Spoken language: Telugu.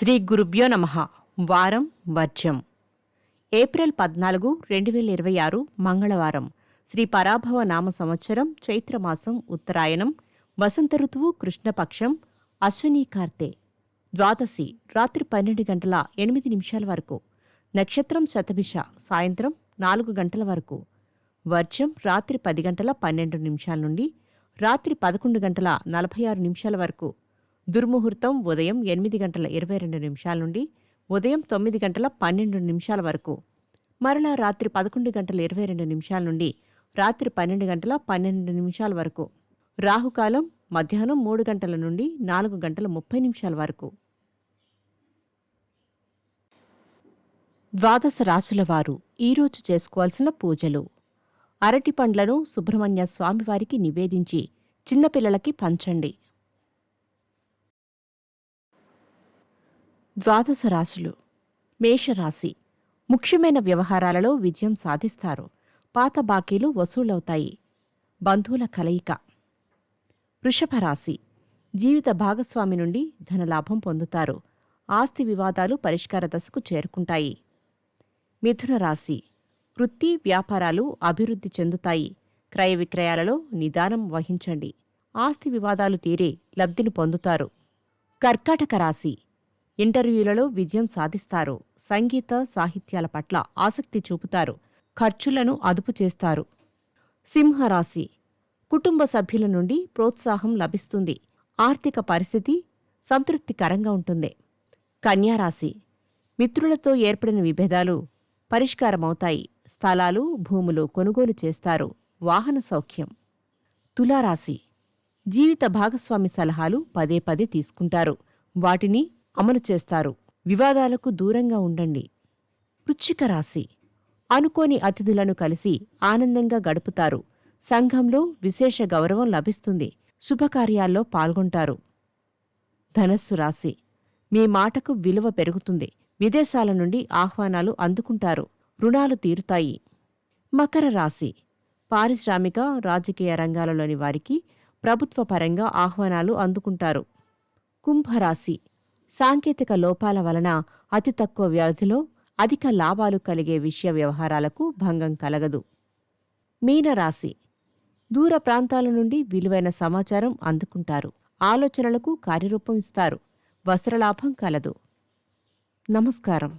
శ్రీ గురుభ్యో నమః. వారం వర్జం. ఏప్రిల్ 14, 2026 మంగళవారం. శ్రీ పరాభవ నామ సంవత్సరం చైత్రమాసం ఉత్తరాయణం. వసంత ఋతువు కృష్ణపక్షం. అశ్వినీ కార్తె. ద్వాదశి రాత్రి 12 గంటల 8 నిమిషాల వరకు. నక్షత్రం శతభిష సాయంత్రం 4 గంటల వరకు. వర్జం రాత్రి 10 గంటల 12 నిమిషాల నుండి రాత్రి 11 గంటల 46 నిమిషాల వరకు. దుర్ముహూర్తం ఉదయం 8 గంటల 22 నిమిషాల నుండి ఉదయం 9 గంటల 12 నిమిషాల వరకు. మరలా రాత్రి 11 గంటల 22 నిమిషాల నుండి రాత్రి 12 గంటల 12 నిమిషాల వరకు. రాహుకాలం మధ్యాహ్నం 3 గంటల నుండి 4 గంటల 30 నిమిషాల వరకు. ద్వాదశ రాశుల వారు ఈరోజు చేసుకోవాల్సిన పూజలు. అరటి పండ్లను సుబ్రహ్మణ్య స్వామివారికి నివేదించి చిన్నపిల్లలకి పంచండి. ద్వాదశ రాశులు. మేషరాశి. ముఖ్యమైన వ్యవహారాలలో విజయం సాధిస్తారు. పాత బాకీలు వసూలవుతాయి. బంధువుల కలయిక. వృషభరాశి. జీవిత భాగస్వామి నుండి ధనలాభం పొందుతారు. ఆస్తి వివాదాలు పరిష్కార దశకు చేరుకుంటాయి. మిథున రాశి. వృత్తి వ్యాపారాలు అభివృద్ధి చెందుతాయి. క్రయ విక్రయాలలో నిదానం వహించండి. ఆస్తి వివాదాలు తీరే లబ్ధిని పొందుతారు. కర్కాటక రాశి. ఇంటర్వ్యూలలో విజయం సాధిస్తారు. సంగీత సాహిత్యాల పట్ల ఆసక్తి చూపుతారు. ఖర్చులను అదుపు చేస్తారు. సింహరాశి. కుటుంబ సభ్యుల నుండి ప్రోత్సాహం లభిస్తుంది. ఆర్థిక పరిస్థితి సంతృప్తికరంగా ఉంటుంది. కన్యారాశి. మిత్రులతో ఏర్పడిన విభేదాలు పరిష్కారమవుతాయి. స్థలాలు భూములు కొనుగోలు చేస్తారు. వాహన సౌఖ్యం. తులారాశి. జీవిత భాగస్వామి సలహాలు పదే పదే తీసుకుంటారు. వాటిని అమలు చేస్తారు. వివాదాలకు దూరంగా ఉండండి. వృశ్చిక రాశి. అనుకోని అతిథులను కలిసి ఆనందంగా గడుపుతారు. సంఘంలో విశేష గౌరవం లభిస్తుంది. శుభకార్యాల్లో పాల్గొంటారు. ధనస్సు రాశి. మీ మాటకు విలువ పెరుగుతుంది. విదేశాల నుండి ఆహ్వానాలు అందుకుంటారు. రుణాలు తీరుతాయి. మకర రాశి. పారిశ్రామిక రాజకీయ రంగాలలోని వారికి ప్రభుత్వ పరంగా ఆహ్వానాలు అందుకుంటారు. కుంభరాశి. సాంకేతిక లోపాల వలన అతి తక్కువ వ్యవధిలో అధిక లాభాలు కలిగే విషయ వ్యవహారాలకు భంగం కలగదు. మీనరాశి. దూర ప్రాంతాల నుండి విలువైన సమాచారం అందుకుంటారు. ఆలోచనలకు కార్యరూపం ఇస్తారు. వస్త్రలాభం కలదు. నమస్కారం.